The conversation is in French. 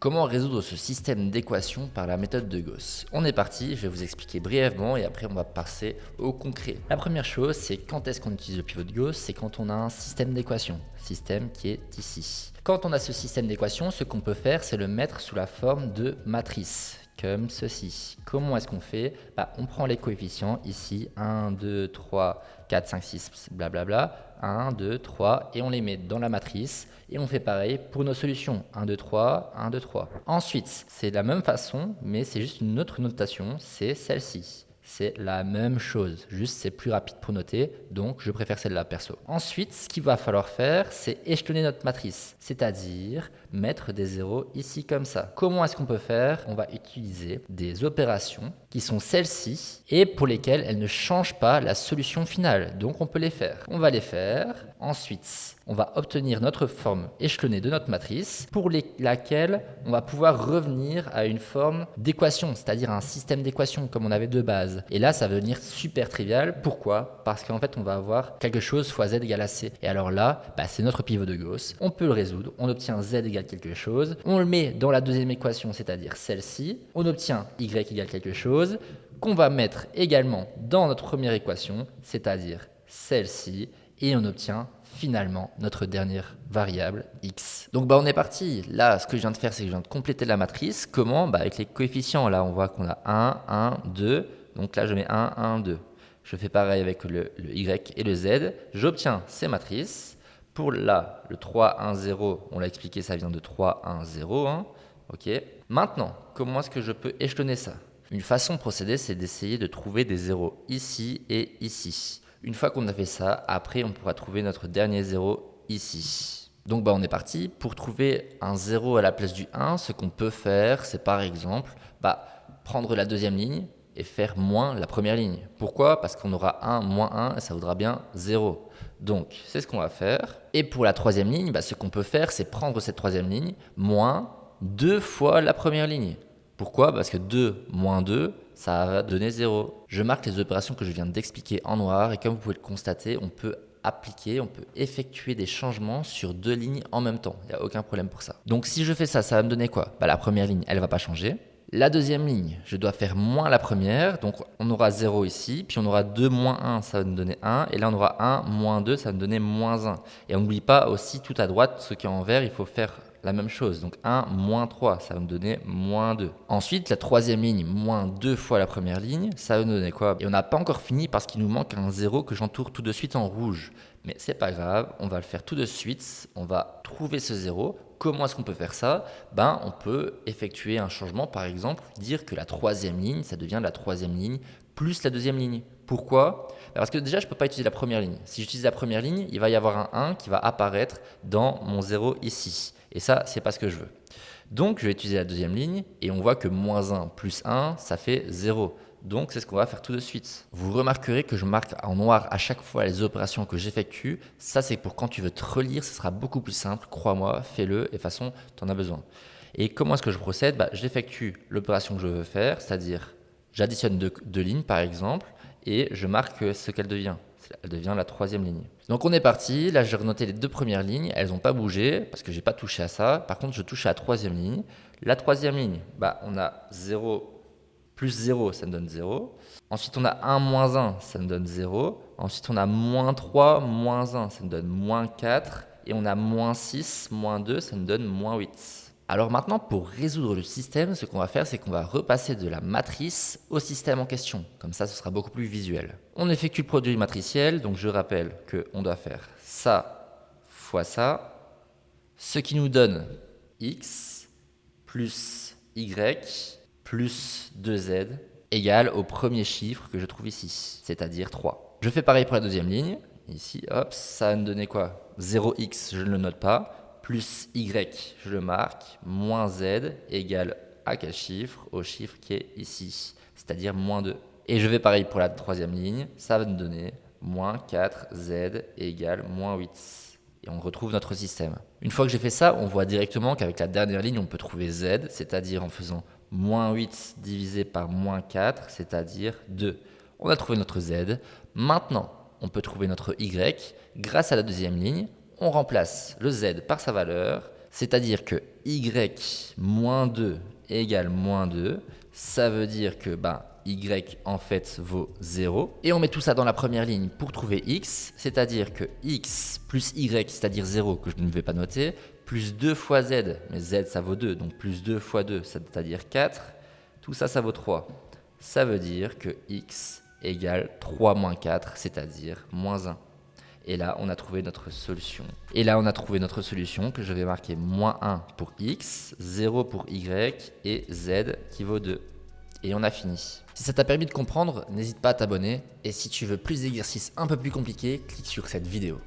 Comment résoudre ce système d'équations par la méthode de Gauss? On est parti, je vais vous expliquer brièvement et après on va passer au concret. La première chose, c'est quand est-ce qu'on utilise le pivot de Gauss? C'est quand on a un système d'équations, système qui est ici. Quand on a ce système d'équations, ce qu'on peut faire, c'est le mettre sous la forme de matrice, comme ceci. Comment est-ce qu'on fait? On prend les coefficients ici, 1, 2, 3, 4, 5, 6, blablabla, 1, 2, 3, et on les met dans la matrice. Et on fait pareil pour nos solutions. 1, 2, 3, 1, 2, 3. Ensuite, c'est de la même façon, mais c'est juste une autre notation, c'est celle-ci. C'est la même chose, juste c'est plus rapide pour noter, donc je préfère celle-là perso. Ensuite, ce qu'il va falloir faire, c'est échelonner notre matrice, c'est-à-dire mettre des zéros ici comme ça. Comment est-ce qu'on peut faire? On va utiliser des opérations qui sont celles-ci et pour lesquelles elles ne changent pas la solution finale. Donc on peut les faire. On va les faire. Ensuite, on va obtenir notre forme échelonnée de notre matrice pour laquelle on va pouvoir revenir à une forme d'équation, c'est-à-dire un système d'équations comme on avait de base. Et là, ça va devenir super trivial. Pourquoi? Parce qu'en fait, on va avoir quelque chose fois z égale à c. Et alors là, c'est notre pivot de Gauss. On peut le résoudre. On obtient z égale quelque chose. On le met dans la deuxième équation, c'est-à-dire celle-ci. On obtient y égale quelque chose qu'on va mettre également dans notre première équation, c'est-à-dire celle-ci. Et on obtient finalement notre dernière variable x. Donc on est parti. Là, ce que je viens de faire, c'est que je viens de compléter la matrice. Comment? Avec les coefficients. Là, on voit qu'on a 1, 1, 2. Donc là, je mets 1, 1, 2. Je fais pareil avec le y et le z. J'obtiens ces matrices. Pour là, le 3, 1, 0, on l'a expliqué, ça vient de 3, 1, 0. Hein. Ok. Maintenant, comment est-ce que je peux échelonner ça? Une façon de procéder, c'est d'essayer de trouver des zéros ici et ici. Une fois qu'on a fait ça, après on pourra trouver notre dernier zéro ici. Donc on est parti. Pour trouver un 0 à la place du 1, ce qu'on peut faire, c'est par exemple prendre la deuxième ligne et faire moins la première ligne. Pourquoi? Parce qu'on aura 1 moins 1 et ça vaudra bien 0. Donc c'est ce qu'on va faire. Et pour la troisième ligne, ce qu'on peut faire, c'est prendre cette troisième ligne moins 2 fois la première ligne. Pourquoi? Parce que 2 moins 2, ça va donner 0. Je marque les opérations que je viens d'expliquer en noir et comme vous pouvez le constater, on peut effectuer des changements sur deux lignes en même temps. Il n'y a aucun problème pour ça. Donc si je fais ça, ça va me donner quoi? La première ligne, elle ne va pas changer. La deuxième ligne, je dois faire moins la première, donc on aura 0 ici, puis on aura 2 moins 1, ça va nous donner 1, et là on aura 1 moins 2, ça va nous donner moins 1. Et on n'oublie pas aussi tout à droite, ce qui est en vert, il faut faire la même chose, donc 1 moins 3, ça va me donner moins 2. Ensuite, la troisième ligne, moins 2 fois la première ligne, ça va nous donner quoi? Et on n'a pas encore fini parce qu'il nous manque un 0 que j'entoure tout de suite en rouge. Mais c'est pas grave, on va le faire tout de suite, on va trouver ce 0. Comment est-ce qu'on peut faire ça? On peut effectuer un changement, par exemple, dire que la troisième ligne, ça devient la troisième ligne plus la deuxième ligne. Pourquoi? Parce que déjà, je ne peux pas utiliser la première ligne. Si j'utilise la première ligne, il va y avoir un 1 qui va apparaître dans mon 0 ici. Et ça, c'est pas ce que je veux. Donc, je vais utiliser la deuxième ligne et on voit que moins 1 plus 1, ça fait 0. Donc, c'est ce qu'on va faire tout de suite. Vous remarquerez que je marque en noir à chaque fois les opérations que j'effectue. Ça, c'est pour quand tu veux te relire, ce sera beaucoup plus simple. Crois-moi, fais-le et de toute façon, tu en as besoin. Et comment est-ce que je procède? J'effectue l'opération que je veux faire, c'est-à-dire j'additionne deux lignes par exemple et je marque ce qu'elle devient. Elle devient la troisième ligne. Donc on est parti, là j'ai renoté les deux premières lignes, elles n'ont pas bougé parce que j'ai pas touché à ça. Par contre je touche à la troisième ligne. La troisième ligne, on a 0 plus 0, ça me donne 0. Ensuite on a 1 moins 1, ça me donne 0. Ensuite on a moins 3, moins 1, ça me donne moins 4. Et on a moins 6, moins 2, ça me donne moins 8. Alors maintenant, pour résoudre le système, ce qu'on va faire, c'est qu'on va repasser de la matrice au système en question. Comme ça, ce sera beaucoup plus visuel. On effectue le produit matriciel, donc je rappelle qu'on doit faire ça fois ça, ce qui nous donne x plus y plus 2z égale au premier chiffre que je trouve ici, c'est-à-dire 3. Je fais pareil pour la deuxième ligne. Ici, hop, ça va me donner quoi? 0x, je ne le note pas. Plus y, je le marque, moins z égale à quel chiffre? Au chiffre qui est ici, c'est-à-dire moins 2. Et je vais pareil pour la troisième ligne, ça va nous donner moins 4z égale moins 8. Et on retrouve notre système. Une fois que j'ai fait ça, on voit directement qu'avec la dernière ligne, on peut trouver z, c'est-à-dire en faisant moins 8 divisé par moins 4, c'est-à-dire 2. On a trouvé notre z. Maintenant, on peut trouver notre y grâce à la deuxième ligne. On remplace le z par sa valeur C'est-à-dire que y moins 2 égale moins 2, ça veut dire que y en fait vaut 0. Et on met tout ça dans la première ligne pour trouver x, c'est-à-dire que x plus y, c'est-à-dire 0 que je ne vais pas noter, plus 2 fois z, mais z ça vaut 2, donc plus 2 fois 2, c'est-à-dire 4, tout ça, ça vaut 3. Ça veut dire que x égale 3 moins 4, c'est-à-dire moins 1. Et là, on a trouvé notre solution. Que je vais marquer moins 1 pour x, 0 pour y et z qui vaut 2. Et on a fini. Si ça t'a permis de comprendre, n'hésite pas à t'abonner. Et si tu veux plus d'exercices un peu plus compliqués, clique sur cette vidéo.